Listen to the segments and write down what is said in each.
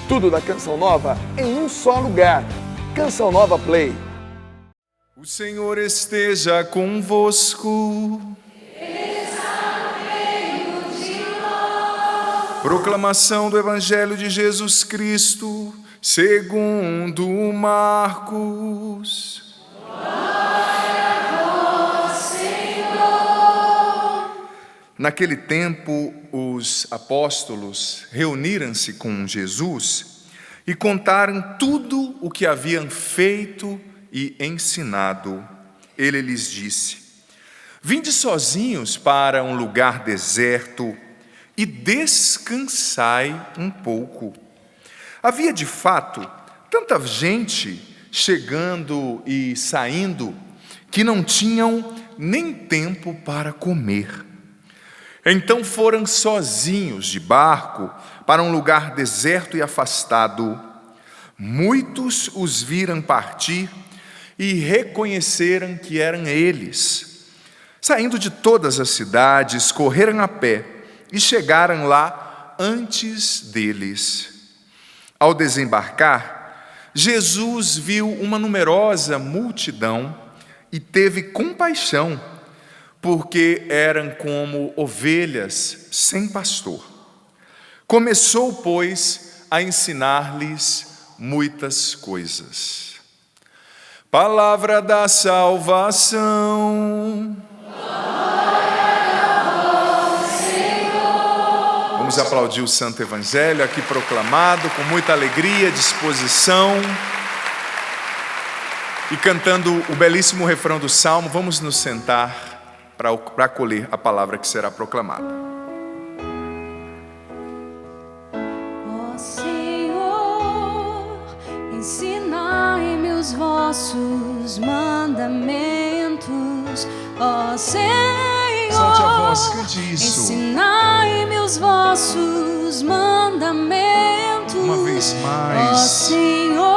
Tudo da Canção Nova em um só lugar. Canção Nova Play. O Senhor esteja convosco. Ele está no meio de nós. Proclamação do Evangelho de Jesus Cristo, segundo Marcos. Naquele tempo, os apóstolos reuniram-se com Jesus e contaram tudo o que haviam feito e ensinado. Ele lhes disse: vinde sozinhos para um lugar deserto e descansai um pouco. Havia de fato tanta gente chegando e saindo que não tinham nem tempo para comer. Então foram sozinhos de barco para um lugar deserto e afastado. Muitos os viram partir e reconheceram que eram eles. Saindo de todas as cidades, correram a pé e chegaram lá antes deles. Ao desembarcar, Jesus viu uma numerosa multidão e teve compaixão, porque eram como ovelhas sem pastor. Começou, pois, a ensinar-lhes muitas coisas. Palavra da salvação. Vamos aplaudir o Santo Evangelho aqui proclamado com muita alegria, disposição. E cantando o belíssimo refrão do Salmo, vamos nos sentar para acolher a palavra que será proclamada. Ó Senhor, ensinai-me os vossos mandamentos. Ó Senhor, solte a voz, cante isso. Ensinai-me os vossos mandamentos. Uma vez mais. Ó Senhor,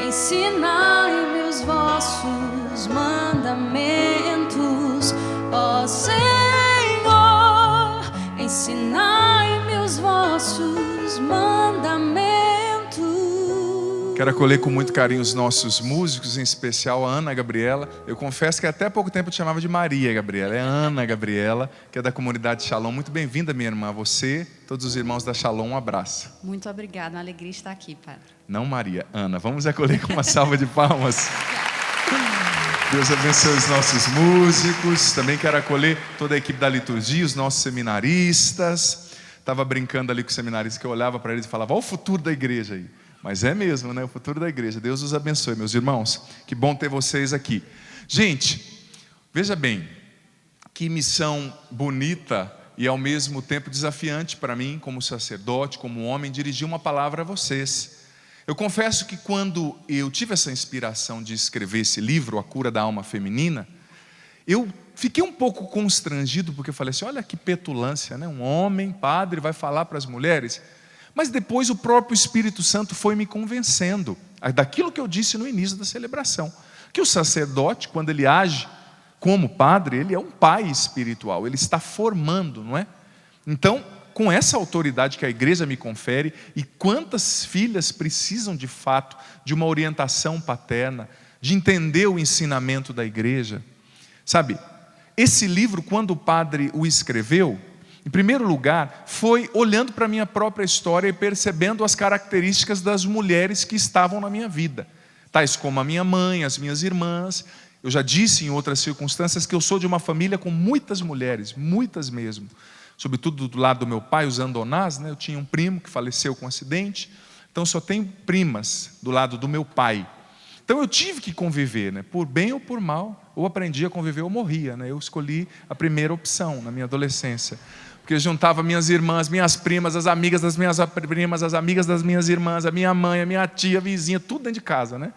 ensinai-me os vossos mandamentos. Ó Senhor, ensinai-me os vossos mandamentos. Quero acolher com muito carinho os nossos músicos, em especial a Ana Gabriela. Eu confesso que até pouco tempo eu te chamava de Maria Gabriela. É Ana Gabriela, que é da comunidade Shalom. Muito bem-vinda, minha irmã. Você, todos os irmãos da Shalom, um abraço. Muito obrigada, uma alegria estar aqui, Padre. Não Maria, Ana. Vamos acolher com uma salva de palmas. Deus abençoe os nossos músicos. Também quero acolher toda a equipe da liturgia, os nossos seminaristas. Estava brincando ali com os seminaristas, que eu olhava para eles e falava: olha o futuro da igreja aí. Mas é mesmo, né? O futuro da igreja. Deus os abençoe, meus irmãos. Que bom ter vocês aqui. Gente, veja bem, que missão bonita e ao mesmo tempo desafiante para mim, como sacerdote, como homem, dirigir uma palavra a vocês. Eu confesso que quando eu tive essa inspiração de escrever esse livro, A Cura da Alma Feminina, eu fiquei um pouco constrangido, porque eu falei assim: olha que petulância, né? Um homem, padre, vai falar para as mulheres. Mas depois o próprio Espírito Santo foi me convencendo daquilo que eu disse no início da celebração, que o sacerdote, quando ele age como padre, ele é um pai espiritual, ele está formando, não é? Então, com essa autoridade que a igreja me confere, e quantas filhas precisam de fato de uma orientação paterna, de entender o ensinamento da igreja. Sabe, esse livro, quando o padre o escreveu, em primeiro lugar, foi olhando para a minha própria história e percebendo as características das mulheres que estavam na minha vida, tais como a minha mãe, as minhas irmãs. Eu já disse em outras circunstâncias que eu sou de uma família com muitas mulheres, muitas mesmo. Sobretudo do lado do meu pai, os Andonás, né? Eu tinha um primo que faleceu com um acidente, então só tenho primas do lado do meu pai. Então eu tive que conviver, né? Por bem ou por mal, ou aprendi a conviver ou morria, né? Eu escolhi a primeira opção na minha adolescência, porque eu juntava minhas irmãs, minhas primas, as amigas das minhas primas, as amigas das minhas irmãs, a minha mãe, a minha tia, a vizinha, tudo dentro de casa, né?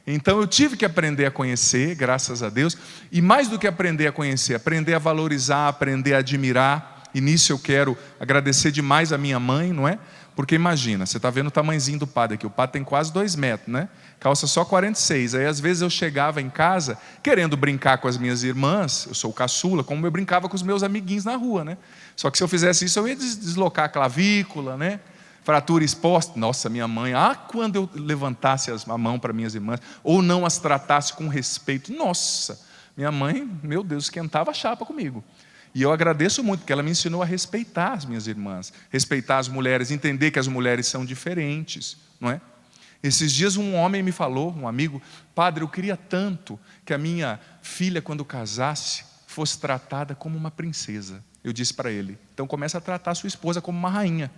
Então eu tive que aprender a conhecer, graças a Deus, e mais do que aprender a conhecer, aprender a valorizar, aprender a admirar. E nisso eu quero agradecer demais a minha mãe, não é? Porque imagina, você está vendo o tamanhozinho do padre aqui, o padre tem quase 2 metros, né? Calça só 46, aí às vezes eu chegava em casa querendo brincar com as minhas irmãs, eu sou o caçula, como eu brincava com os meus amiguinhos na rua, né? Só que se eu fizesse isso eu ia deslocar a clavícula, né? Fratura exposta, nossa, minha mãe, quando eu levantasse a mão para minhas irmãs, ou não as tratasse com respeito, nossa, minha mãe, meu Deus, esquentava a chapa comigo. E eu agradeço muito, porque ela me ensinou a respeitar as minhas irmãs, respeitar as mulheres, entender que as mulheres são diferentes, não é? Esses dias um homem me falou, um amigo, padre, eu queria tanto que a minha filha, quando casasse, fosse tratada como uma princesa. Eu disse para ele, então começa a tratar a sua esposa como uma rainha.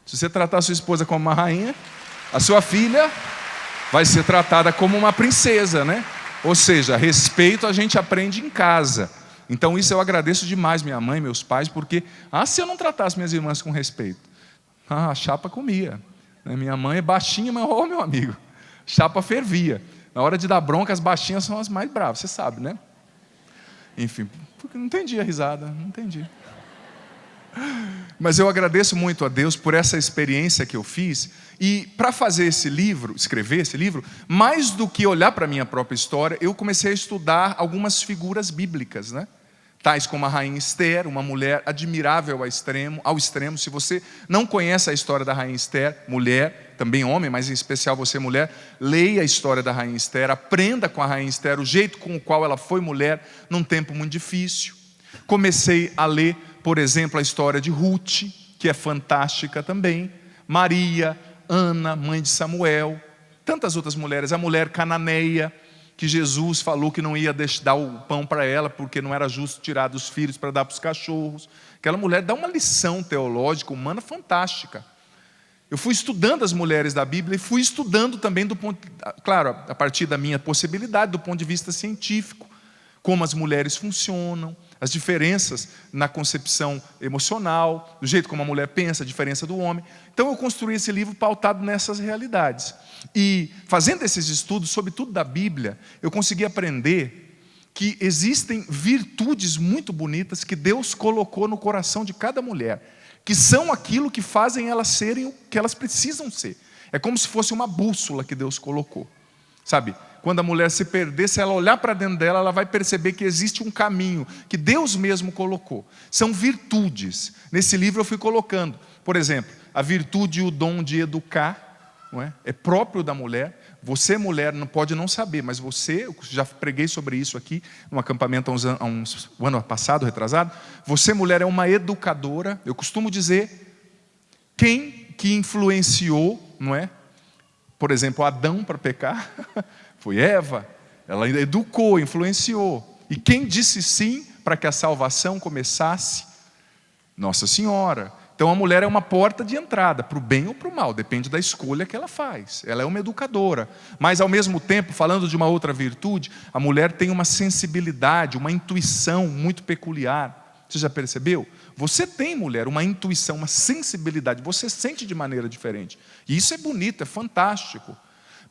Se você tratar a sua esposa como uma rainha, a sua filha vai ser tratada como uma princesa, né? Ou seja, respeito a gente aprende em casa. Então isso eu agradeço demais minha mãe, meus pais, porque, se eu não tratasse minhas irmãs com respeito, a chapa comia. Minha mãe é baixinha, mas meu amigo, chapa fervia. Na hora de dar bronca, as baixinhas são as mais bravas, você sabe, né? Enfim, porque não entendi a risada, não entendi. Mas eu agradeço muito a Deus por essa experiência que eu fiz. E para fazer esse livro, escrever esse livro, mais do que olhar para a minha própria história, eu comecei a estudar algumas figuras bíblicas, né? Tais como a rainha Esther, uma mulher admirável ao extremo. Se você não conhece a história da rainha Esther, mulher, também homem, mas em especial você mulher, leia a história da rainha Esther, aprenda com a rainha Esther o jeito com o qual ela foi mulher num tempo muito difícil. Comecei a ler, por exemplo, a história de Ruth, que é fantástica também, Maria, Ana, mãe de Samuel, tantas outras mulheres, a mulher cananeia, que Jesus falou que não ia dar o pão para ela, porque não era justo tirar dos filhos para dar para os cachorros. Aquela mulher dá uma lição teológica, humana, fantástica. Eu fui estudando as mulheres da Bíblia e fui estudando também claro, a partir da minha possibilidade, do ponto de vista científico, como as mulheres funcionam, as diferenças na concepção emocional, do jeito como a mulher pensa, a diferença do homem. Então eu construí esse livro pautado nessas realidades. E fazendo esses estudos, sobretudo da Bíblia, eu consegui aprender que existem virtudes muito bonitas que Deus colocou no coração de cada mulher, que são aquilo que fazem elas serem o que elas precisam ser. É como se fosse uma bússola que Deus colocou. Sabe, quando a mulher se perder, se ela olhar para dentro dela, ela vai perceber que existe um caminho que Deus mesmo colocou. São virtudes. Nesse livro eu fui colocando, por exemplo, a virtude e o dom de educar, não é? É próprio da mulher. Você, mulher, não pode não saber, mas você, eu já preguei sobre isso aqui, num acampamento o ano passado, retrasado. Você, mulher, é uma educadora. Eu costumo dizer, quem que influenciou, não é? Por exemplo, Adão para pecar, foi Eva. Ela educou, influenciou. E quem disse sim para que a salvação começasse? Nossa Senhora. Então a mulher é uma porta de entrada, para o bem ou para o mal, depende da escolha que ela faz. Ela é uma educadora. Mas ao mesmo tempo, falando de uma outra virtude, a mulher tem uma sensibilidade, uma intuição muito peculiar. Você já percebeu? Você tem, mulher, uma intuição, uma sensibilidade, você sente de maneira diferente. E isso é bonito, é fantástico.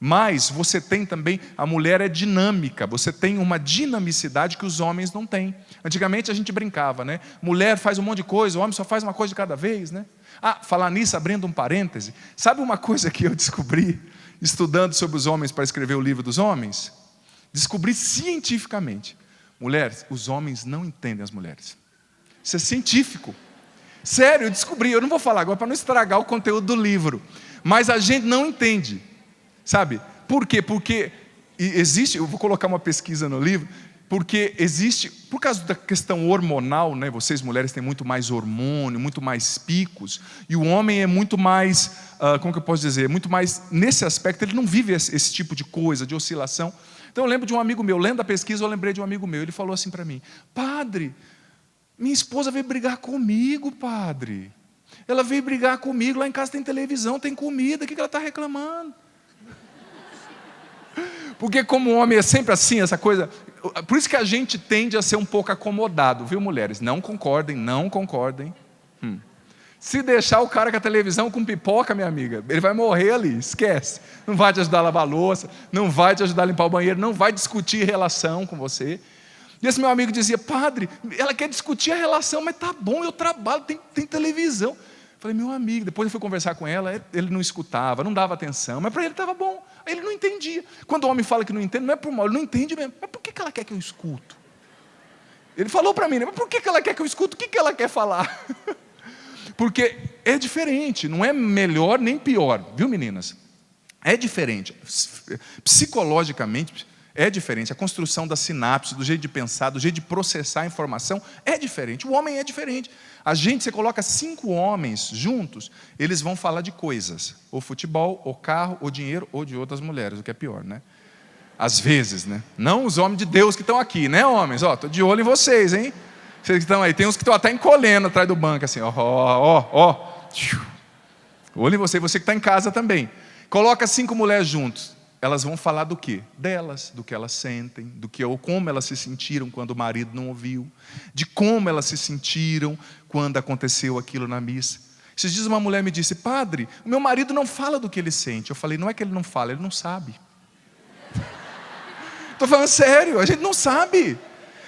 Mas você tem também, a mulher é dinâmica, você tem uma dinamicidade que os homens não têm. Antigamente a gente brincava, né? Mulher faz um monte de coisa, o homem só faz uma coisa de cada vez, né? Falar nisso, abrindo um parêntese, sabe uma coisa que eu descobri, estudando sobre os homens para escrever o livro dos homens? Descobri cientificamente. Mulheres, os homens não entendem as mulheres. Isso é científico. Sério, eu descobri, eu não vou falar agora para não estragar o conteúdo do livro, mas a gente não entende. Sabe? Por quê? Porque existe, eu vou colocar uma pesquisa no livro, porque existe, por causa da questão hormonal, né? Vocês mulheres têm muito mais hormônio, muito mais picos, e o homem é muito mais, como que eu posso dizer, muito mais, nesse aspecto, ele não vive esse tipo de coisa, de oscilação. Então eu lembro de um amigo meu, lendo a pesquisa, eu lembrei de um amigo meu, ele falou assim para mim, padre, minha esposa veio brigar comigo, padre. Ela veio brigar comigo, lá em casa tem televisão, tem comida, o que ela está reclamando? Porque como o homem é sempre assim, essa coisa, por isso que a gente tende a ser um pouco acomodado, viu, mulheres? Não concordem, não concordem. Se deixar o cara com a televisão com pipoca, minha amiga, ele vai morrer ali, esquece. Não vai te ajudar a lavar a louça, não vai te ajudar a limpar o banheiro, não vai discutir relação com você. E esse meu amigo dizia, padre, ela quer discutir a relação, mas tá bom, eu trabalho, tem televisão. Falei, meu amigo, depois eu fui conversar com ela, ele não escutava, não dava atenção, mas para ele estava bom, ele não entendia. Quando o homem fala que não entende, não é por mal, ele não entende mesmo. Mas por que ela quer que eu escuto? Ele falou para mim, né? Mas por que ela quer que eu escuto? O que ela quer falar? Porque é diferente, não é melhor nem pior, viu, meninas? É diferente, psicologicamente é diferente, a construção da sinapse, do jeito de pensar, do jeito de processar a informação é diferente, o homem é diferente. Você coloca 5 homens juntos, eles vão falar de coisas, ou futebol, ou carro, ou dinheiro, ou de outras mulheres, o que é pior, né? Às vezes, né? Não os homens de Deus que estão aqui, né, homens? Estou de olho em vocês, hein? Vocês que estão aí, tem uns que estão até encolhendo atrás do banco, assim, olho em você que está em casa também. Coloca 5 mulheres juntos, elas vão falar do quê? Delas, do que elas sentem, do que ou como elas se sentiram quando o marido não ouviu, de como elas se sentiram quando aconteceu aquilo na missa. Esses dias uma mulher me disse: padre, o meu marido não fala do que ele sente. Eu falei: não é que ele não fala, ele não sabe. Estou falando sério, a gente não sabe.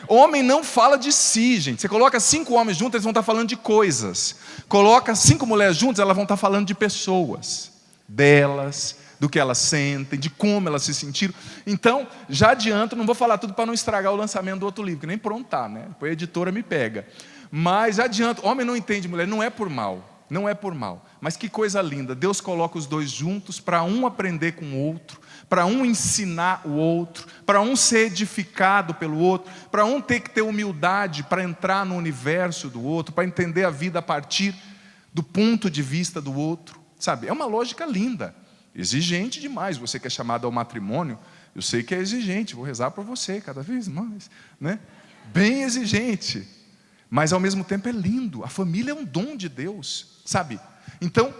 Homem não fala de si, gente. Você coloca 5 homens juntos, eles vão estar falando de coisas. Coloca 5 mulheres juntas, elas vão estar falando de pessoas, delas, do que elas sentem, de como elas se sentiram. Então, já adianto, não vou falar tudo para não estragar o lançamento do outro livro, que nem pronto tá, né? Depois a editora me pega. Mas adianto, homem não entende mulher, não é por mal, não é por mal. Mas que coisa linda, Deus coloca os dois juntos para um aprender com o outro, para um ensinar o outro, para um ser edificado pelo outro, para um ter que ter humildade para entrar no universo do outro, para entender a vida a partir do ponto de vista do outro, sabe? É uma lógica linda, exigente demais. Você que é chamado ao matrimônio, eu sei que é exigente, vou rezar por você cada vez mais, né? Bem exigente, mas ao mesmo tempo é lindo. A família é um dom de Deus, sabe? Então,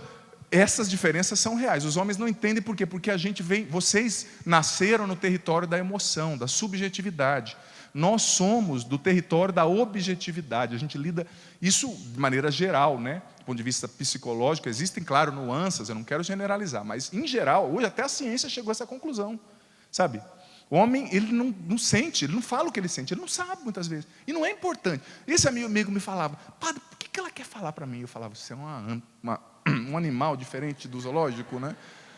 essas diferenças são reais. Os homens não entendem por quê? Porque a gente vem, vocês nasceram no território da emoção, da subjetividade. Nós somos do território da objetividade. A gente lida isso de maneira geral, né? Do ponto de vista psicológico, existem, claro, nuances, eu não quero generalizar, mas em geral, hoje até a ciência chegou a essa conclusão, sabe? O homem, ele não sente, ele não fala o que ele sente, ele não sabe muitas vezes. E não é importante. Esse amigo me falava: padre, por que ela quer falar para mim? Eu falava: você é um animal diferente do zoológico, né?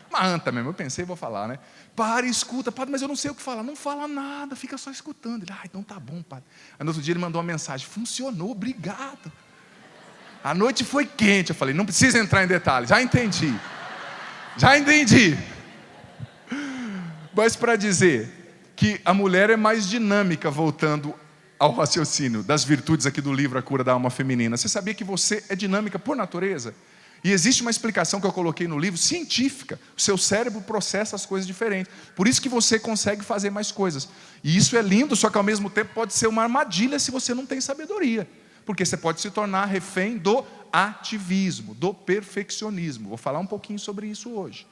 Uma anta mesmo. Eu pensei, vou falar, né? Para, escuta, padre, mas eu não sei o que falar. Não fala nada, fica só escutando. Ele: então tá bom, padre. Aí no outro dia ele mandou uma mensagem: funcionou, obrigado. A noite foi quente. Eu falei: não precisa entrar em detalhes, já entendi. Mas para dizer que a mulher é mais dinâmica, voltando ao raciocínio das virtudes aqui do livro A Cura da Alma Feminina. Você sabia que você é dinâmica por natureza? E existe uma explicação que eu coloquei no livro, científica. O seu cérebro processa as coisas diferentes. Por isso que você consegue fazer mais coisas. E isso é lindo, só que ao mesmo tempo pode ser uma armadilha se você não tem sabedoria. Porque você pode se tornar refém do ativismo, do perfeccionismo. Vou falar um pouquinho sobre isso hoje,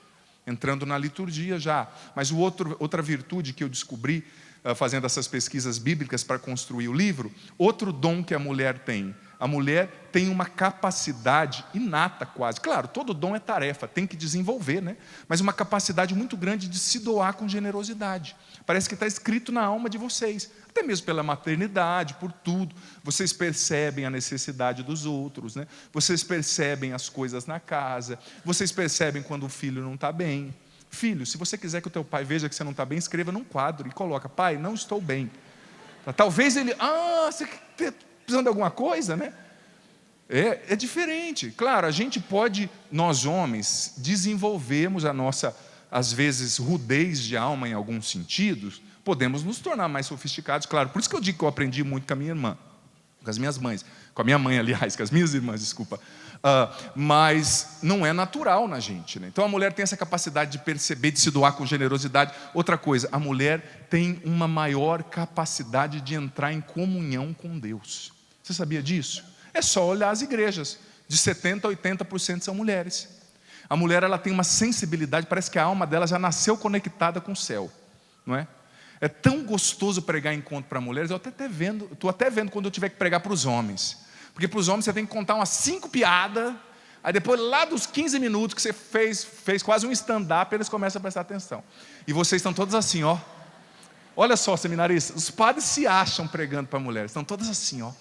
entrando na liturgia já. Mas outra virtude que eu descobri, fazendo essas pesquisas bíblicas para construir o livro, outro dom que a mulher tem. A mulher tem uma capacidade inata quase. Claro, todo dom é tarefa, tem que desenvolver, né? Mas uma capacidade muito grande de se doar com generosidade. Parece que está escrito na alma de vocês. Até mesmo pela maternidade, por tudo. Vocês percebem a necessidade dos outros, né? Vocês percebem as coisas na casa. Vocês percebem quando o filho não está bem. Filho, se você quiser que o teu pai veja que você não está bem, escreva num quadro e coloca: pai, não estou bem. Talvez ele: você está precisando de alguma coisa, né? É diferente. Claro, a gente pode, nós homens, desenvolvemos a nossa, às vezes, rudez de alma em alguns sentidos. Podemos nos tornar mais sofisticados, claro. Por isso que eu digo que eu aprendi muito com a minha irmã, com as minhas mães, com a minha mãe, aliás, com as minhas irmãs, desculpa. Mas não é natural na gente, né? Então a mulher tem essa capacidade de perceber, de se doar com generosidade. Outra coisa, a mulher tem uma maior capacidade de entrar em comunhão com Deus. Você sabia disso? É só olhar as igrejas, de 70% a 80% são mulheres. A mulher, ela tem uma sensibilidade, parece que a alma dela já nasceu conectada com o céu, não é? É tão gostoso pregar encontro para mulheres. Eu estou até vendo quando eu tiver que pregar para os homens. Porque para os homens você tem que contar umas 5 piadas. Aí depois, lá dos 15 minutos que você fez quase um stand-up, eles começam a prestar atenção. E vocês estão todos assim, ó. Olha só, seminaristas, os padres se acham pregando para mulheres. Estão todos assim, ó.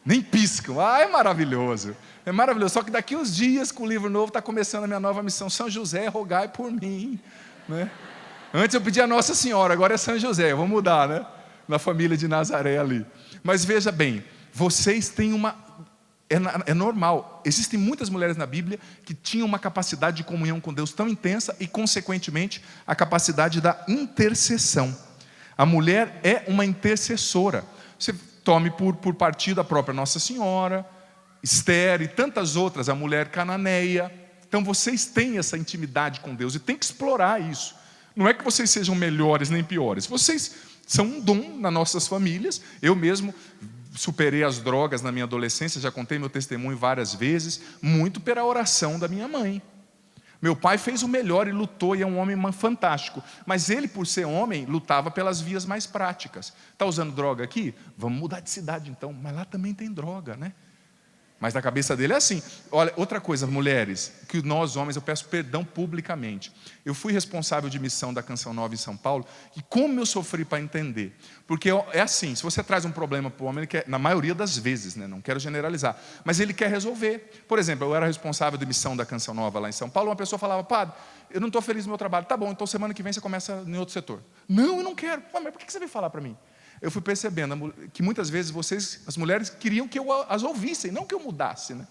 Nem piscam. É maravilhoso. É maravilhoso. Só que daqui uns dias, com o livro novo, está começando a minha nova missão. São José, rogai por mim, né? Antes eu pedi a Nossa Senhora, agora é São José. Eu vou mudar, né? Na família de Nazaré ali. Mas veja bem, vocês têm É normal. Existem muitas mulheres na Bíblia que tinham uma capacidade de comunhão com Deus tão intensa e, consequentemente, a capacidade da intercessão. A mulher é uma intercessora. Você tome por partido a própria Nossa Senhora, Esther e tantas outras, a mulher cananeia. Então vocês têm essa intimidade com Deus e tem que explorar isso. Não é que vocês sejam melhores nem piores. Vocês são um dom nas nossas famílias. Eu mesmo superei as drogas na minha adolescência, já contei meu testemunho várias vezes, muito pela oração da minha mãe. Meu pai fez o melhor e lutou, e é um homem fantástico. Mas ele, por ser homem, lutava pelas vias mais práticas. Está usando droga aqui? Vamos mudar de cidade então. Mas lá também tem droga, né? Mas na cabeça dele é assim. Olha, outra coisa, mulheres, que nós homens, eu peço perdão publicamente. Eu fui responsável de missão da Canção Nova em São Paulo, e como eu sofri para entender. Porque é assim, se você traz um problema para o homem, ele quer, na maioria das vezes, né, não quero generalizar, mas ele quer resolver. Por exemplo, eu era responsável de missão da Canção Nova lá em São Paulo, uma pessoa falava: padre, eu não estou feliz no meu trabalho. Tá bom, então semana que vem você começa em outro setor. Não, eu não quero. Mas por que você veio falar para mim? Eu fui percebendo que muitas vezes vocês, as mulheres, queriam que eu as ouvissem, não que eu mudasse, né?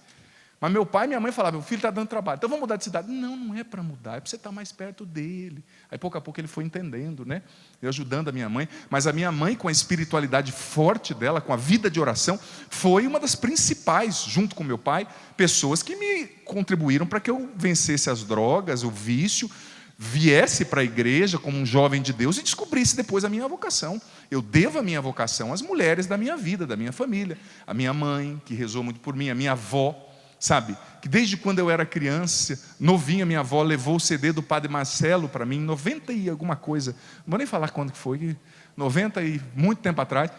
Mas meu pai e minha mãe falavam: meu filho está dando trabalho, então vamos mudar de cidade. Não, não é para mudar, é para você estar mais perto dele. Aí pouco a pouco ele foi entendendo, né? Eu ajudando a minha mãe. Mas a minha mãe, com a espiritualidade forte dela, com a vida de oração, foi uma das principais, junto com meu pai, pessoas que me contribuíram para que eu vencesse as drogas, o vício, viesse para a igreja como um jovem de Deus e descobrisse depois a minha vocação. Eu devo a minha vocação às mulheres da minha vida, da minha família. A minha mãe, que rezou muito por mim, a minha avó, sabe? Que desde quando eu era criança, novinha, minha avó levou o CD do Padre Marcelo para mim, 90 e alguma coisa, não vou nem falar quando que foi, 90 e muito tempo atrás,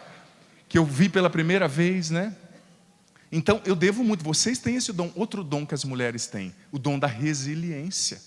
que eu vi pela primeira vez, né? Então eu devo muito. Vocês têm esse dom. Outro dom que as mulheres têm, o dom da resiliência.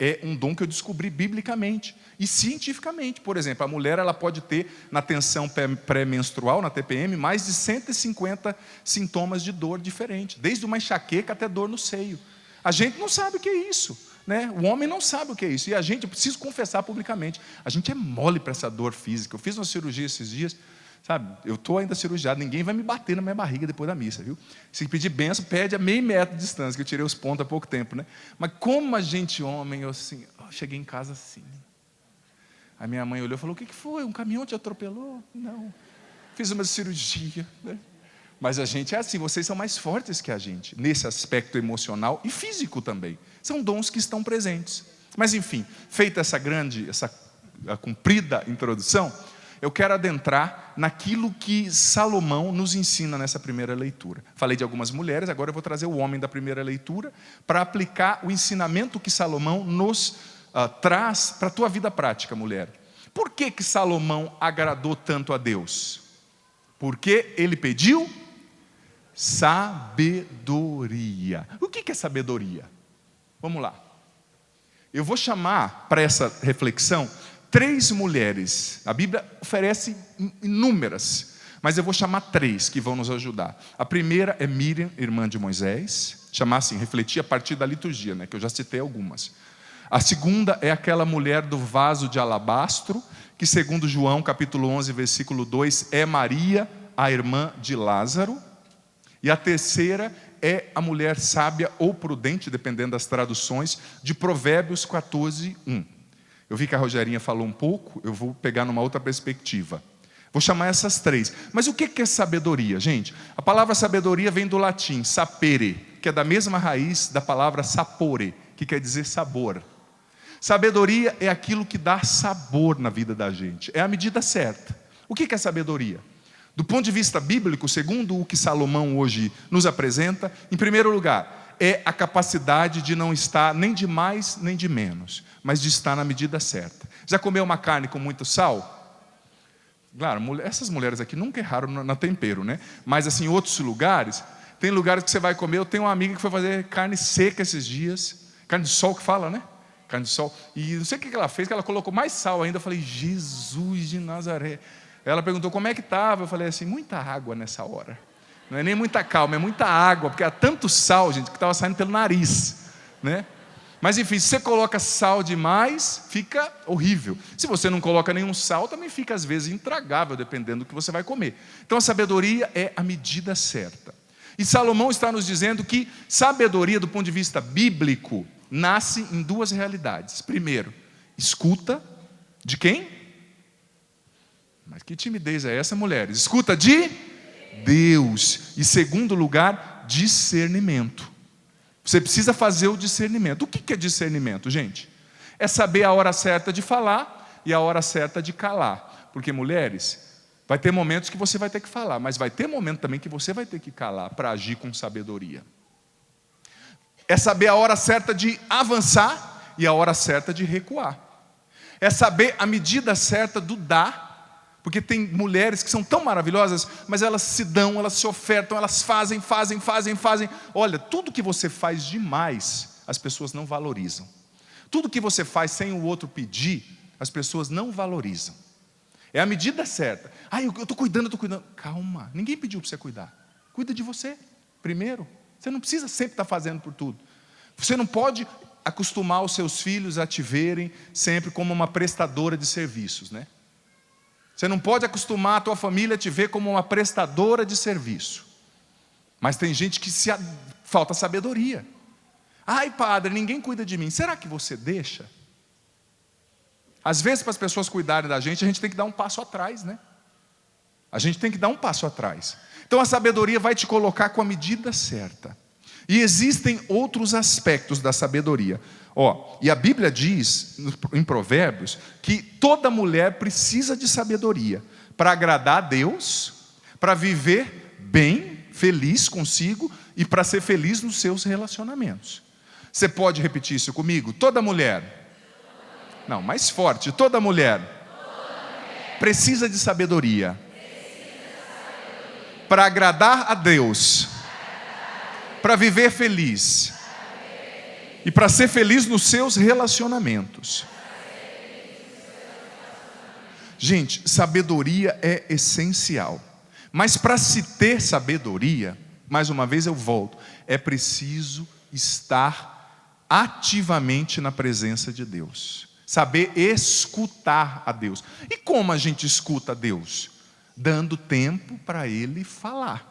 É um dom que eu descobri biblicamente e cientificamente. Por exemplo, a mulher, ela pode ter, na tensão pré-menstrual, na TPM, mais de 150 sintomas de dor diferentes, desde uma enxaqueca até dor no seio. A gente não sabe o que é isso, né? O homem não sabe o que é isso. E a gente, eu preciso confessar publicamente, a gente é mole para essa dor física. Eu fiz uma cirurgia esses dias, sabe? Eu estou ainda cirurgiado, ninguém vai me bater na minha barriga depois da missa, viu? Se pedir benção, pede a meio metro de distância, que eu tirei os pontos há pouco tempo, né? Mas como a gente homem, eu assim, cheguei em casa assim. A minha mãe olhou e falou: o que foi? Um caminhão te atropelou? Não. Fiz uma cirurgia, né? Mas a gente é assim, vocês são mais fortes que a gente, nesse aspecto emocional e físico também. São dons que estão presentes. Mas enfim, feita essa comprida introdução, eu quero adentrar naquilo que Salomão nos ensina nessa primeira leitura. Falei de algumas mulheres, agora eu vou trazer o homem da primeira leitura para aplicar o ensinamento que Salomão nos traz para a tua vida prática, mulher. Por que Salomão agradou tanto a Deus? Porque ele pediu sabedoria. O que é sabedoria? Vamos lá. Eu vou chamar para essa reflexão 3 mulheres. A Bíblia oferece inúmeras, mas eu vou chamar 3 que vão nos ajudar. A primeira é Miriam, irmã de Moisés. Chamar assim, refletir a partir da liturgia, né, que eu já citei algumas. A segunda é aquela mulher do vaso de alabastro, que segundo João capítulo 11, versículo 2, é Maria, a irmã de Lázaro. E a terceira é a mulher sábia ou prudente, dependendo das traduções, de Provérbios 14, 1. Eu vi que a Rogerinha falou um pouco, eu vou pegar numa outra perspectiva. Vou chamar essas 3. Mas o que é sabedoria, gente? A palavra sabedoria vem do latim, sapere, que é da mesma raiz da palavra sapore, que quer dizer sabor. Sabedoria é aquilo que dá sabor na vida da gente. É a medida certa. O que é sabedoria? Do ponto de vista bíblico, segundo o que Salomão hoje nos apresenta, em primeiro lugar, é a capacidade de não estar nem de mais nem de menos, mas de estar na medida certa. Já comeu uma carne com muito sal? Claro, essas mulheres aqui nunca erraram no tempero, né? Mas assim, em outros lugares, tem lugares que você vai comer. Eu tenho uma amiga que foi fazer carne seca esses dias, carne de sol que fala, né? Carne de sol. E não sei o que ela fez, que ela colocou mais sal ainda. Eu falei: Jesus de Nazaré. Ela perguntou como é que estava. Eu falei assim: muita água nessa hora. Não é nem muita calma, é muita água, porque há tanto sal, gente, que estava saindo pelo nariz, né? Mas enfim, se você coloca sal demais, fica horrível. Se você não coloca nenhum sal, também fica às vezes intragável, dependendo do que você vai comer. Então a sabedoria é a medida certa. E Salomão está nos dizendo que sabedoria, do ponto de vista bíblico, nasce em duas realidades. Primeiro, escuta de quem? Mas que timidez é essa, mulheres? Escuta de Deus. E segundo lugar, discernimento. Você precisa fazer o discernimento. O que é discernimento, gente? É saber a hora certa de falar e a hora certa de calar. Porque, mulheres, vai ter momentos que você vai ter que falar, mas vai ter momento também que você vai ter que calar para agir com sabedoria. É saber a hora certa de avançar e a hora certa de recuar. É saber a medida certa do dar. Porque tem mulheres que são tão maravilhosas, mas elas se dão, elas se ofertam, elas fazem. Olha, tudo que você faz demais, as pessoas não valorizam. Tudo que você faz sem o outro pedir, as pessoas não valorizam. É a medida certa. Eu estou cuidando. Calma, ninguém pediu para você cuidar. Cuida de você primeiro. Você não precisa sempre estar fazendo por tudo. Você não pode acostumar os seus filhos a te verem sempre como uma prestadora de serviços, né? Você não pode acostumar a tua família a te ver como uma prestadora de serviço. Mas tem gente que falta sabedoria. Padre, ninguém cuida de mim. Será que você deixa? Às vezes, para as pessoas cuidarem da gente, a gente tem que dar um passo atrás, né? A gente tem que dar um passo atrás. Então a sabedoria vai te colocar com a medida certa. E existem outros aspectos da sabedoria. E a Bíblia diz, em Provérbios, que toda mulher precisa de sabedoria para agradar a Deus, para viver bem, feliz consigo e para ser feliz nos seus relacionamentos. Você pode repetir isso comigo? Toda mulher. Não, mais forte. Toda mulher precisa de sabedoria para agradar a Deus, para viver feliz e para ser feliz nos seus relacionamentos. Gente, sabedoria é essencial. Mas para se ter sabedoria, mais uma vez eu volto, é preciso estar ativamente na presença de Deus. Saber escutar a Deus. E como a gente escuta a Deus? Dando tempo para Ele falar.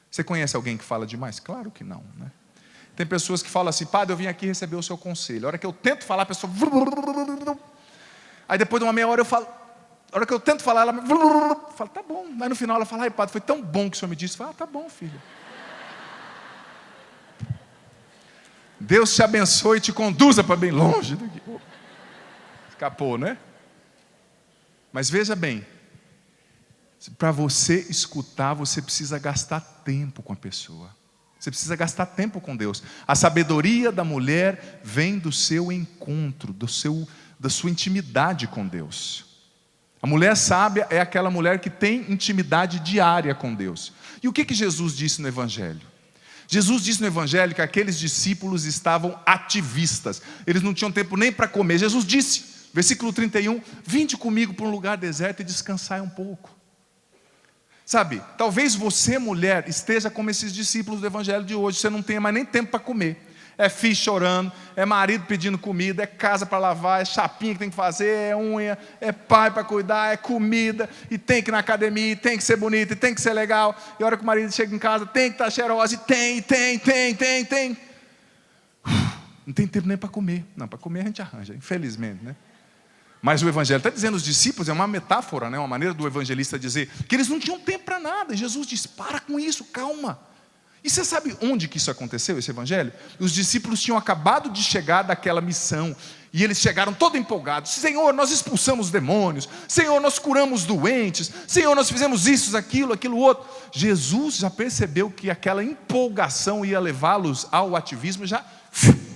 Você conhece alguém que fala demais? Claro que não, né? Tem pessoas que falam assim: Padre, eu vim aqui receber o seu conselho. A hora que eu tento falar, a pessoa... Aí depois de uma meia hora eu falo... A hora que eu tento falar, ela fala, tá bom. Aí no final ela fala: Padre, foi tão bom que o senhor me disse. Fala, tá bom, filho. Deus te abençoe e te conduza para bem longe daqui. Escapou, né? Mas veja bem, para você escutar, você precisa gastar tempo com a pessoa. Você precisa gastar tempo com Deus. A sabedoria da mulher vem do seu encontro, da sua intimidade com Deus. A mulher sábia é aquela mulher que tem intimidade diária com Deus. E o que Jesus disse no Evangelho? Jesus disse no Evangelho que aqueles discípulos estavam ativistas. Eles não tinham tempo nem para comer. Jesus disse, versículo 31, vinde comigo para um lugar deserto e descansai um pouco. Sabe, talvez você, mulher, esteja como esses discípulos do Evangelho de hoje. Você não tenha mais nem tempo para comer. É filho chorando, é marido pedindo comida, é casa para lavar, é chapinha que tem que fazer, é unha, é pai para cuidar, é comida, e tem que ir na academia, e tem que ser bonito, e tem que ser legal. E a hora que o marido chega em casa, tem que estar cheirosa, e tem. Não tem tempo nem para comer. Não, para comer a gente arranja, infelizmente, né? Mas o Evangelho está dizendo, os discípulos, é uma metáfora, né? Uma maneira do evangelista dizer que eles não tinham tempo para nada. E Jesus diz, para com isso, calma. E você sabe onde que isso aconteceu, esse Evangelho? Os discípulos tinham acabado de chegar daquela missão. E eles chegaram todos empolgados. Senhor, nós expulsamos demônios. Senhor, nós curamos doentes. Senhor, nós fizemos isso, aquilo outro. Jesus já percebeu que aquela empolgação ia levá-los ao ativismo e já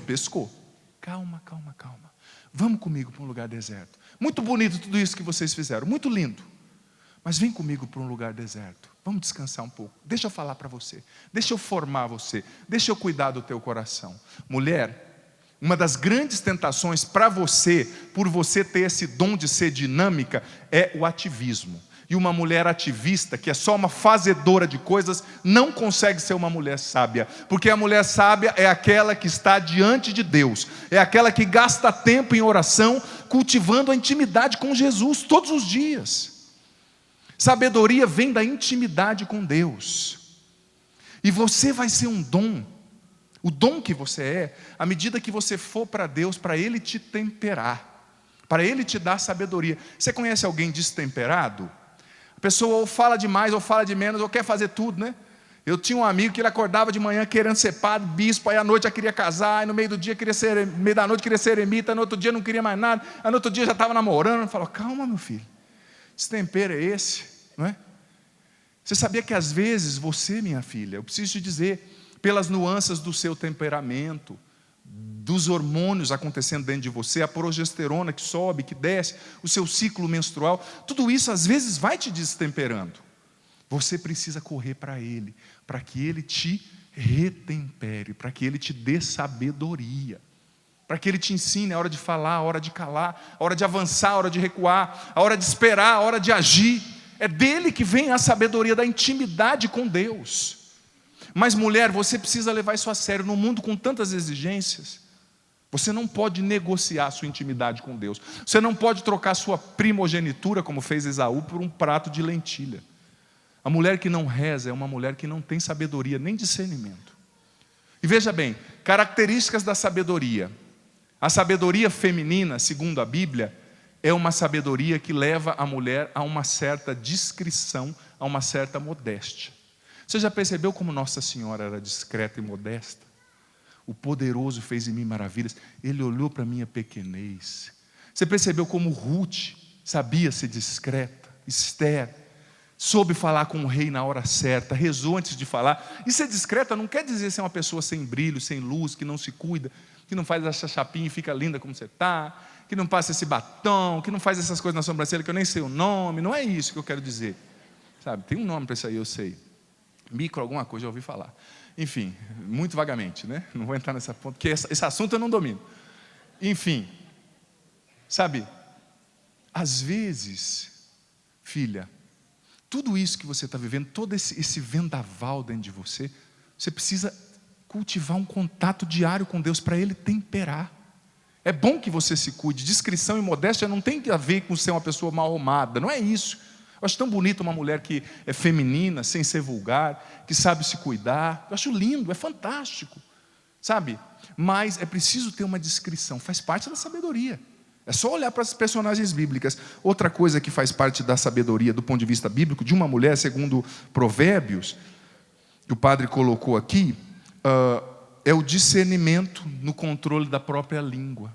pescou. Calma. Vamos comigo para um lugar deserto. Muito bonito tudo isso que vocês fizeram, muito lindo. Mas vem comigo para um lugar deserto. Vamos descansar um pouco. Deixa eu falar para você. Deixa eu formar você. Deixa eu cuidar do teu coração. Mulher, uma das grandes tentações para você, por você ter esse dom de ser dinâmica, é o ativismo. E uma mulher ativista, que é só uma fazedora de coisas, não consegue ser uma mulher sábia. Porque a mulher sábia é aquela que está diante de Deus. É aquela que gasta tempo em oração, cultivando a intimidade com Jesus todos os dias. Sabedoria vem da intimidade com Deus. E você vai ser um dom. O dom que você é, à medida que você for para Deus, para Ele te temperar, para Ele te dar sabedoria. Você conhece alguém destemperado? A pessoa ou fala demais, ou fala de menos, ou quer fazer tudo, né? Eu tinha um amigo que ele acordava de manhã querendo ser padre, bispo, aí à noite já queria casar, aí no meio do dia queria ser, no meio da noite queria ser eremita, no outro dia não queria mais nada, aí no outro dia já estava namorando. Eu falo, calma, meu filho, esse tempero é esse, não é? Você sabia que às vezes você, minha filha, eu preciso te dizer, pelas nuances do seu temperamento, dos hormônios acontecendo dentro de você, a progesterona que sobe, que desce, o seu ciclo menstrual, tudo isso às vezes vai te destemperando. Você precisa correr para Ele, para que Ele te retempere, para que Ele te dê sabedoria, para que Ele te ensine a hora de falar, a hora de calar, a hora de avançar, a hora de recuar, a hora de esperar, a hora de agir. É dele que vem a sabedoria da intimidade com Deus. Mas mulher, você precisa levar isso a sério. No mundo com tantas exigências, você não pode negociar a sua intimidade com Deus. Você não pode trocar sua primogenitura, como fez Esaú, por um prato de lentilha. A mulher que não reza é uma mulher que não tem sabedoria nem discernimento. E veja bem, características da sabedoria. A sabedoria feminina, segundo a Bíblia, é uma sabedoria que leva a mulher a uma certa discrição, a uma certa modéstia. Você já percebeu como Nossa Senhora era discreta e modesta? O poderoso fez em mim maravilhas. Ele olhou para a minha pequenez. Você percebeu como Ruth sabia ser discreta? Esther soube falar com o rei na hora certa, rezou antes de falar. E ser discreta não quer dizer ser uma pessoa sem brilho, sem luz, que não se cuida, que não faz essa chapinha e fica linda como você está, que não passa esse batom, que não faz essas coisas na sobrancelha que eu nem sei o nome. Não é isso que eu quero dizer. Sabe, tem um nome para isso aí, eu sei. Micro alguma coisa, já ouvi falar. Enfim, muito vagamente, né? Não vou entrar nessa ponta, porque esse assunto eu não domino. Enfim, sabe, às vezes, filha, tudo isso que você está vivendo, todo esse vendaval dentro de você, você precisa cultivar um contato diário com Deus para Ele temperar. É bom que você se cuide. Discrição e modéstia não tem a ver com ser uma pessoa mal arrumada, não é isso. Eu acho tão bonito uma mulher que é feminina, sem ser vulgar, que sabe se cuidar. Eu acho lindo, é fantástico, sabe? Mas é preciso ter uma discrição, faz parte da sabedoria. É só olhar para as personagens bíblicas. Outra coisa que faz parte da sabedoria do ponto de vista bíblico de uma mulher, segundo Provérbios, que o padre colocou aqui, é o discernimento no controle da própria língua.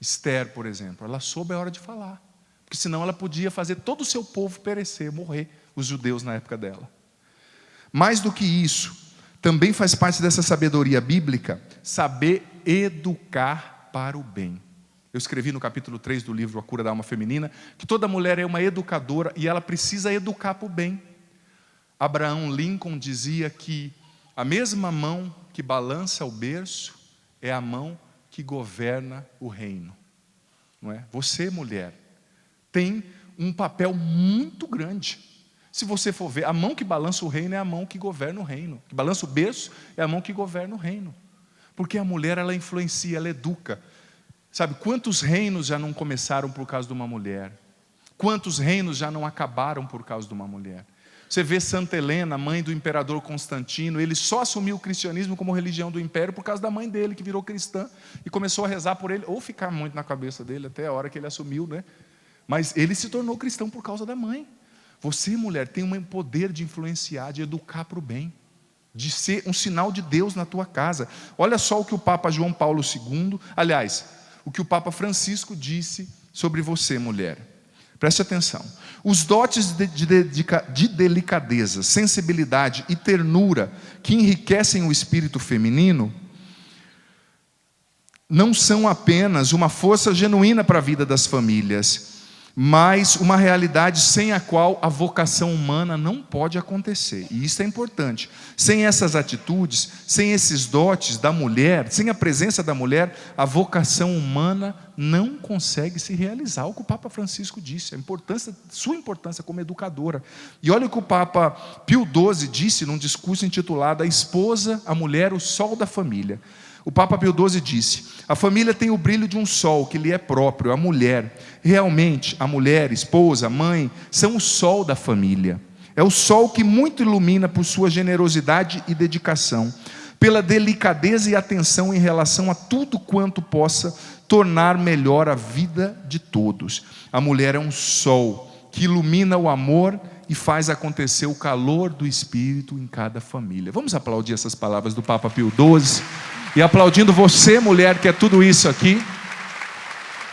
Esther, por exemplo, ela soube a hora de falar, porque senão ela podia fazer todo o seu povo perecer, morrer, os judeus na época dela. Mais do que isso, também faz parte dessa sabedoria bíblica, saber educar para o bem. Eu escrevi no capítulo 3 do livro A Cura da Alma Feminina, que toda mulher é uma educadora e ela precisa educar para o bem. Abraham Lincoln dizia que a mesma mão que balança o berço é a mão que governa o reino. Não é? Você, mulher, tem um papel muito grande. Se você for ver, a mão que balança o reino é a mão que governa o reino. Que balança o berço é a mão que governa o reino. Porque a mulher, ela influencia, ela educa. Sabe, quantos reinos já não começaram por causa de uma mulher? Quantos reinos já não acabaram por causa de uma mulher? Você vê Santa Helena, mãe do imperador Constantino, ele só assumiu o cristianismo como religião do império por causa da mãe dele, que virou cristã, e começou a rezar por ele, ou ficar muito na cabeça dele, até a hora que ele assumiu, né? Mas ele se tornou cristão por causa da mãe. Você, mulher, tem um poder de influenciar, de educar para o bem, de ser um sinal de Deus na tua casa. Olha só o que o Papa João Paulo II, aliás, o que o Papa Francisco disse sobre você, mulher. Preste atenção. Os dotes de delicadeza, sensibilidade e ternura que enriquecem o espírito feminino não são apenas uma força genuína para a vida das famílias, mas uma realidade sem a qual a vocação humana não pode acontecer. E isso é importante. Sem essas atitudes, sem esses dotes da mulher, sem a presença da mulher, a vocação humana não consegue se realizar. O que o Papa Francisco disse, sua importância como educadora. E olha o que o Papa Pio XII disse num discurso intitulado A Esposa, a Mulher, o Sol da Família. O Papa Pio XII disse: a família tem o brilho de um sol que lhe é próprio, a mulher. Realmente, a mulher, esposa, mãe, são o sol da família. É o sol que muito ilumina por sua generosidade e dedicação, pela delicadeza e atenção em relação a tudo quanto possa tornar melhor a vida de todos. A mulher é um sol que ilumina o amor e faz acontecer o calor do Espírito em cada família. Vamos aplaudir essas palavras do Papa Pio XII. E aplaudindo você, mulher, que é tudo isso aqui.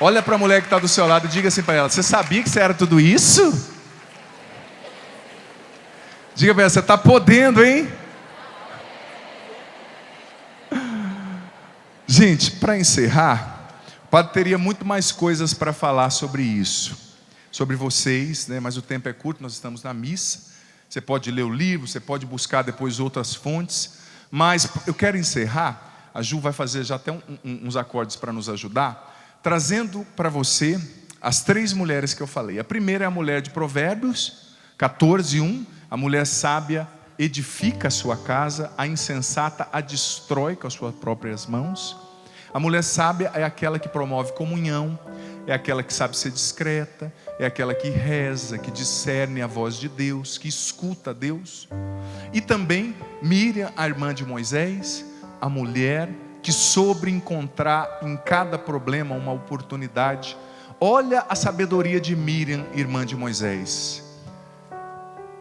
Olha para a mulher que está do seu lado e diga assim para ela: você sabia que você era tudo isso? Diga para ela: você está podendo, hein? Gente, para encerrar, o padre teria muito mais coisas para falar sobre isso, sobre vocês, né? Mas o tempo é curto, nós estamos na missa. Você pode ler o livro, você pode buscar depois outras fontes, mas eu quero encerrar. A Ju vai fazer já até uns acordes para nos ajudar, trazendo para você as 3 mulheres que eu falei. A primeira é a mulher de Provérbios 14:1. A mulher sábia edifica a sua casa, a insensata a destrói com as suas próprias mãos. A mulher sábia é aquela que promove comunhão, é aquela que sabe ser discreta, é aquela que reza, que discerne a voz de Deus, que escuta a Deus. E também Miriam, a irmã de Moisés, a mulher que soube encontrar em cada problema uma oportunidade. Olha a sabedoria de Miriam, irmã de Moisés.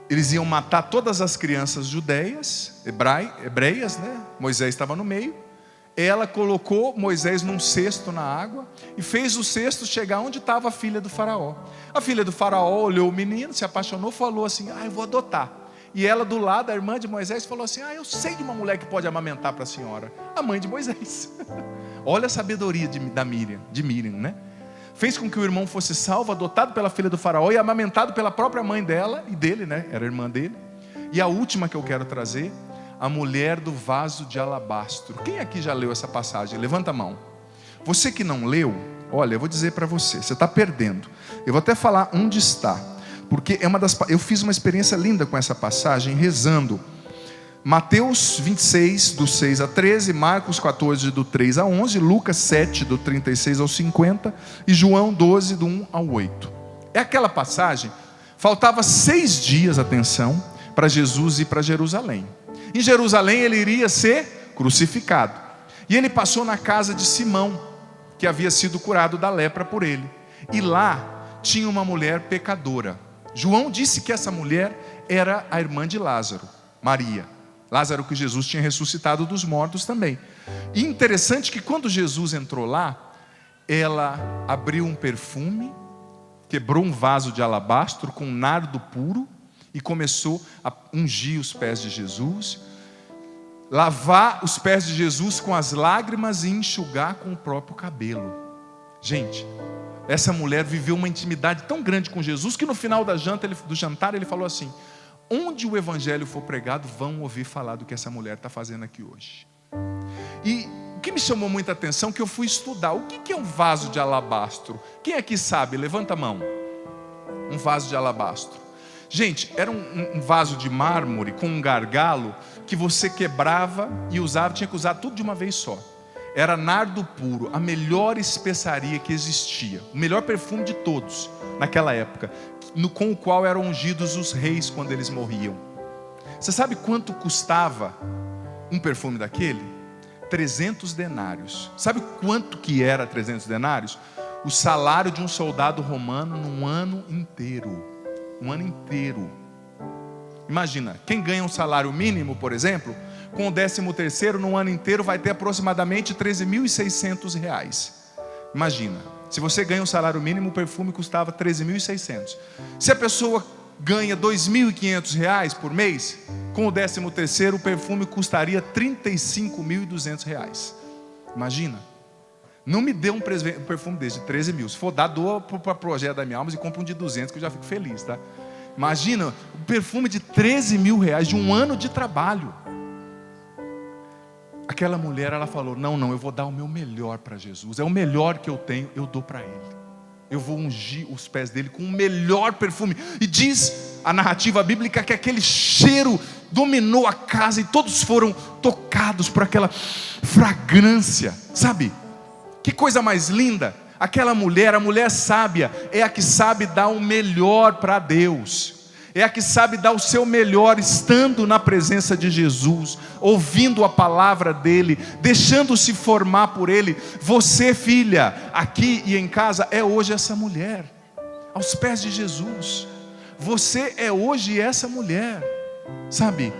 Eles iam matar todas as crianças judeias, hebreias, né? Moisés estava no meio. Ela colocou Moisés num cesto na água e fez o cesto chegar onde estava a filha do faraó. A filha do faraó olhou o menino, se apaixonou, falou assim: eu vou adotar. E ela do lado, a irmã de Moisés, falou assim: eu sei de uma mulher que pode amamentar para a senhora. A mãe de Moisés. Olha a sabedoria de Miriam, né? Fez com que o irmão fosse salvo, adotado pela filha do faraó e amamentado pela própria mãe dela e dele, né? Era irmã dele. E a última que eu quero trazer, a mulher do vaso de alabastro. Quem aqui já leu essa passagem? Levanta a mão. Você que não leu, olha, eu vou dizer para você, você está perdendo. Eu vou até falar onde está, porque eu fiz uma experiência linda com essa passagem, rezando Mateus 26, do 6 a 13, Marcos 14, do 3 a 11, Lucas 7, do 36 ao 50 e João 12, do 1 ao 8. É aquela passagem, faltava 6 dias, atenção, para Jesus ir para Jerusalém. Em Jerusalém ele iria ser crucificado. E ele passou na casa de Simão, que havia sido curado da lepra por ele. E lá tinha uma mulher pecadora. João disse que essa mulher era a irmã de Lázaro, Maria. Lázaro que Jesus tinha ressuscitado dos mortos também. E interessante que quando Jesus entrou lá, ela abriu um perfume, quebrou um vaso de alabastro com nardo puro e começou a ungir os pés de Jesus, lavar os pés de Jesus com as lágrimas e enxugar com o próprio cabelo. Gente, essa mulher viveu uma intimidade tão grande com Jesus que no final do jantar ele falou assim: onde o evangelho for pregado, vão ouvir falar do que essa mulher está fazendo aqui hoje. E o que me chamou muita atenção, que eu fui estudar, o que é um vaso de alabastro? Quem aqui sabe? Levanta a mão. Um vaso de alabastro. Gente, era um vaso de mármore com um gargalo que você quebrava e usava, tinha que usar tudo de uma vez só. Era nardo puro, a melhor especiaria que existia, o melhor perfume de todos naquela época, com o qual eram ungidos os reis quando eles morriam. Você sabe quanto custava um perfume daquele? 300 denários. Sabe quanto que era 300 denários? O salário de um soldado romano num ano inteiro. Um ano inteiro. Imagina, quem ganha um salário mínimo, por exemplo, com o 13º num ano inteiro vai ter aproximadamente R$13.600. Imagina, se você ganha um salário mínimo, o perfume custava R$13.600. Se a pessoa ganha R$2.500 por mês, com o 13º o perfume custaria R$35.200. Imagina. Não me dê um perfume desse de 13 mil. Se for dar, doa para o projeto da minha alma e compra um de 200, que eu já fico feliz, tá? Imagina, um perfume de R$13.000, de um ano de trabalho. Aquela mulher, ela falou: não, eu vou dar o meu melhor para Jesus. É o melhor que eu tenho, eu dou para Ele. Eu vou ungir os pés dele com o melhor perfume. E diz a narrativa bíblica que aquele cheiro dominou a casa e todos foram tocados por aquela fragrância, sabe? Que coisa mais linda. Aquela mulher, a mulher sábia, é a que sabe dar o melhor para Deus. é a que sabe dar o seu melhor estando na presença de Jesus, ouvindo a palavra dele, deixando-se formar por ele. Você, filha, aqui e em casa, é hoje essa mulher, aos pés de Jesus. Você é hoje essa mulher, sabe?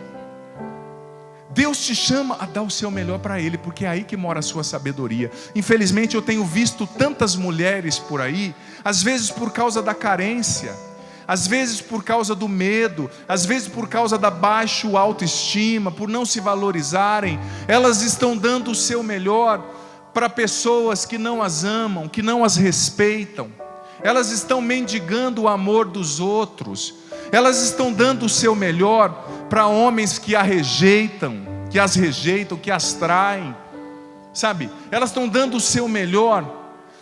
Deus te chama a dar o seu melhor para Ele, porque é aí que mora a sua sabedoria. Infelizmente eu tenho visto tantas mulheres por aí, às vezes por causa da carência, às vezes por causa do medo, às vezes por causa da baixa autoestima, por não se valorizarem, elas estão dando o seu melhor para pessoas que não as amam, que não as respeitam. Elas estão mendigando o amor dos outros. Elas estão dando o seu melhor para homens que as rejeitam, que as traem, sabe? Elas estão dando o seu melhor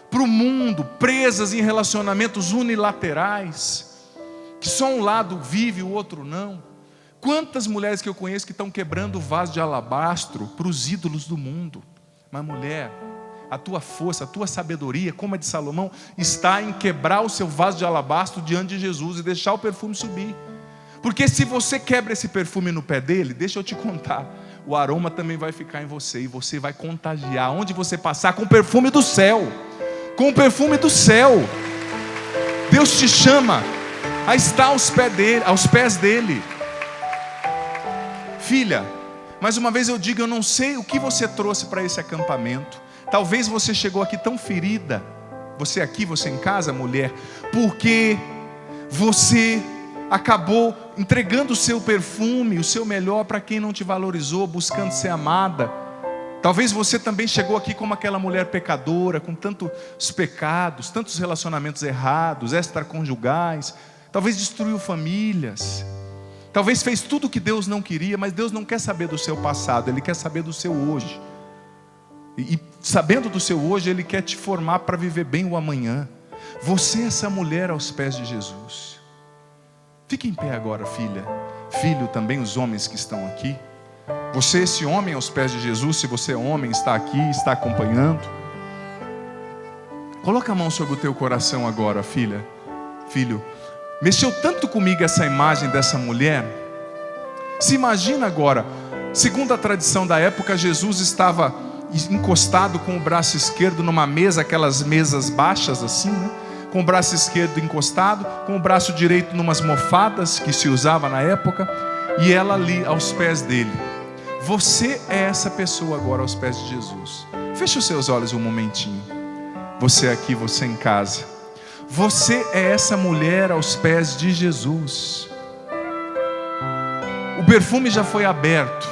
para o mundo, presas em relacionamentos unilaterais, que só um lado vive e o outro não. Quantas mulheres que eu conheço que estão quebrando o vaso de alabastro para os ídolos do mundo. Mas mulher, a tua força, a tua sabedoria, como a de Salomão, está em quebrar o seu vaso de alabastro diante de Jesus e deixar o perfume subir. Porque se você quebra esse perfume no pé dele, deixa eu te contar, o aroma também vai ficar em você e você vai contagiar onde você passar com o perfume do céu. Com o perfume do céu. Deus te chama a estar aos pés dele. Filha, mais uma vez eu digo, eu não sei o que você trouxe para esse acampamento. Talvez você chegou aqui tão ferida, você aqui, você em casa, mulher, porque você acabou entregando o seu perfume, o seu melhor para quem não te valorizou, buscando ser amada. Talvez você também chegou aqui como aquela mulher pecadora, com tantos pecados, tantos relacionamentos errados, extraconjugais. Talvez destruiu famílias. Talvez fez tudo o que Deus não queria, mas Deus não quer saber do seu passado, Ele quer saber do seu hoje. E sabendo do seu hoje, Ele quer te formar para viver bem o amanhã. Você é essa mulher aos pés de Jesus. Fique em pé agora, filha. Filho também, os homens que estão aqui. Você, esse homem aos pés de Jesus, se você é homem, está aqui, está acompanhando. Coloca a mão sobre o teu coração agora, filha. Filho, mexeu tanto comigo essa imagem dessa mulher. Se imagina agora, segundo a tradição da época, Jesus estava encostado com o braço esquerdo numa mesa, aquelas mesas baixas assim, né? Com o braço esquerdo encostado, com o braço direito numas mofadas que se usava na época, e ela ali aos pés dele. Você é essa pessoa agora aos pés de Jesus. Feche os seus olhos um momentinho. Você aqui, você em casa. Você é essa mulher aos pés de Jesus. O perfume já foi aberto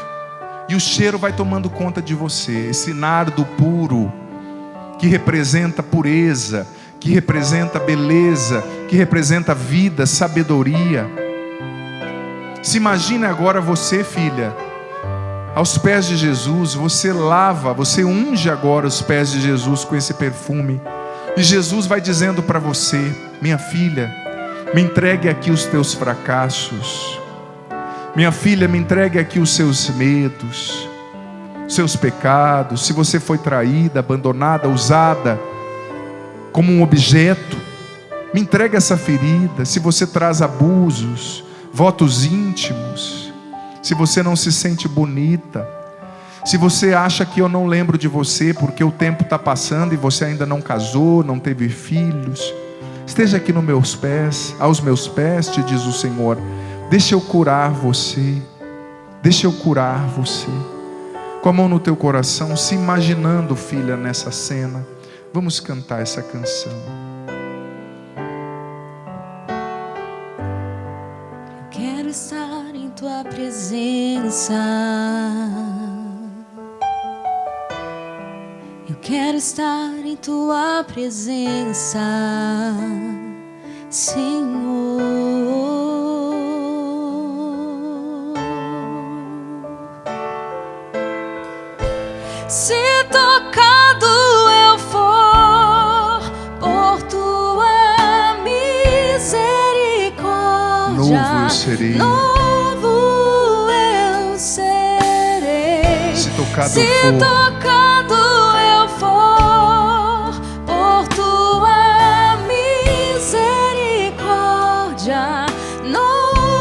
e o cheiro vai tomando conta de você. Esse nardo puro que representa pureza, que representa beleza, que representa vida, sabedoria. Se imagine agora você, filha, aos pés de Jesus. Você lava, você unge agora os pés de Jesus com esse perfume. E Jesus vai dizendo para você: minha filha, me entregue aqui os teus fracassos. Minha filha, me entregue aqui os seus medos, seus pecados. Se você foi traída, abandonada, usada como um objeto, me entregue essa ferida. Se você traz abusos, votos íntimos, se você não se sente bonita, se você acha que eu não lembro de você porque o tempo está passando e você ainda não casou, não teve filhos, esteja aqui nos meus pés, aos meus pés, te diz o Senhor. Deixa eu curar você, deixa eu curar você. Com a mão no teu coração, se imaginando, filha, nessa cena. Vamos cantar essa canção. Eu quero estar em tua presença. Eu quero estar em tua presença, Senhor. Se tocado eu for por tua misericórdia, Novo eu serei. Novo eu serei. Se tocado Se eu for, tocado eu for por tua misericórdia, novo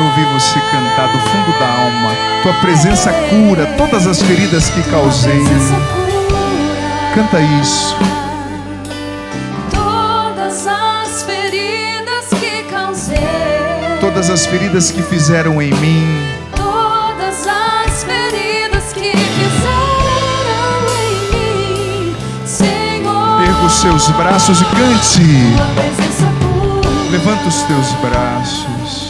ouvir você cantar do fundo da alma. Tua presença cura todas as feridas que causei. Canta isso. Todas as feridas que causei. Todas as feridas que fizeram em mim. Todas as feridas que fizeram em mim, Senhor. Erga os seus braços e cante. Tua presença pura. Levanta os teus braços.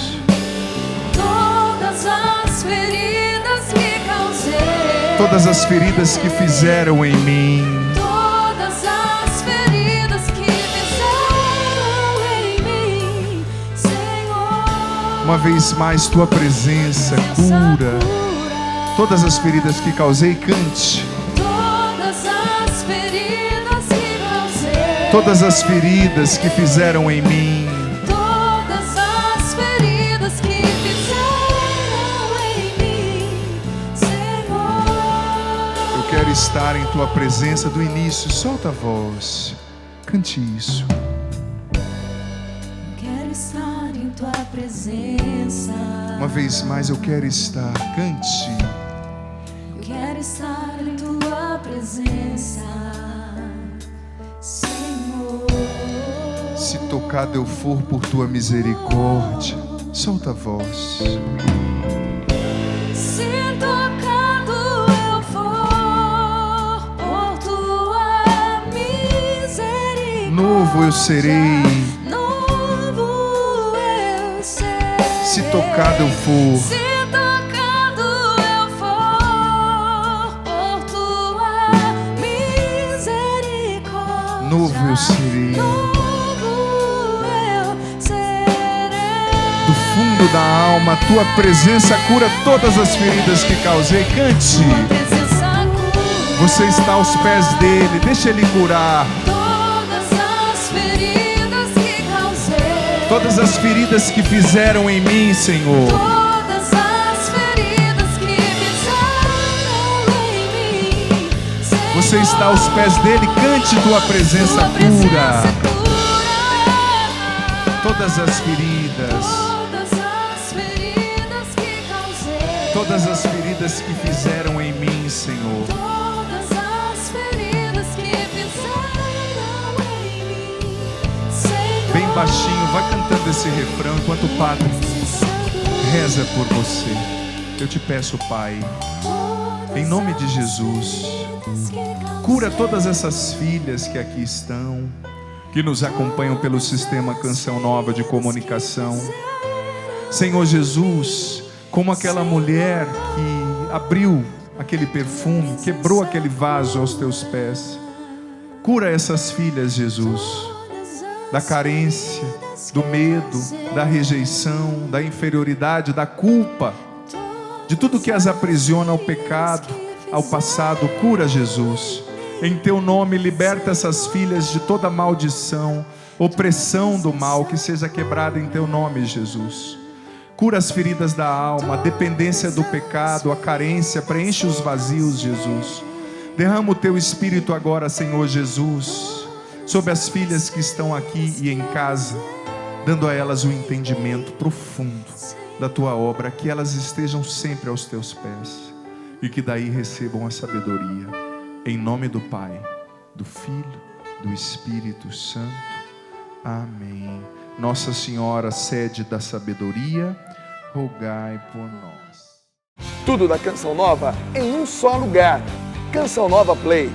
Todas as feridas que causei. Todas as feridas que fizeram em mim. Todas as feridas que fizeram em mim, Senhor. Uma vez mais, tua presença cura todas as feridas que causei. Cante. Todas as feridas que causei. Todas as feridas que fizeram em mim. Todas as feridas que fizeram em mim, Senhor. Eu quero estar em tua presença do início. Solta a voz. Cante isso. Quero estar em tua presença. Uma vez mais, eu quero estar. Cante. Quero estar em tua presença, Senhor. Se tocado eu for por tua misericórdia. Solta a voz. Se tocado eu for por tua misericórdia, Novo eu serei. novo eu serei. Se tocado eu for. Se tocado eu for por tua misericórdia, Novo eu serei. novo eu serei. Do fundo da alma, tua presença cura todas as feridas que causei. Cante. Tua presença cura Você está aos pés dele. Deixa ele curar todas as feridas que causei. todas as feridas que fizeram em mim, Senhor. Todas as feridas que fizeram em mim, Senhor. Você está aos pés dele. Cante, tua presença Tua presença cura cura todas as feridas. todas as feridas que causei. Todas as feridas que fizeram em mim, Senhor. Todas as feridas que fizeram em mim, Senhor. Bem baixinho, vai cantando esse refrão enquanto o Padre reza por você. Eu te peço, Pai, em nome de Jesus, cura todas essas filhas que aqui estão, que nos acompanham pelo sistema Canção Nova de comunicação. Senhor Jesus, como aquela mulher que abriu aquele perfume, quebrou aquele vaso aos teus pés. Cura essas filhas, Jesus, da carência, do medo, da rejeição, da inferioridade, da culpa, de tudo que as aprisiona ao pecado, ao passado. Cura, Jesus. Em teu nome, liberta essas filhas de toda maldição, opressão do mal, que seja quebrada em teu nome, Jesus. Cura as feridas da alma, a dependência do pecado, a carência, preenche os vazios, Jesus. Derrama o teu Espírito agora, Senhor Jesus, sobre as filhas que estão aqui e em casa, dando a elas o entendimento profundo da tua obra, que elas estejam sempre aos teus pés e que daí recebam a sabedoria. Em nome do Pai, do Filho, do Espírito Santo. Amém. Nossa Senhora, sede da sabedoria, rogai por nós. Tudo da Canção Nova em um só lugar. Canção Nova Play.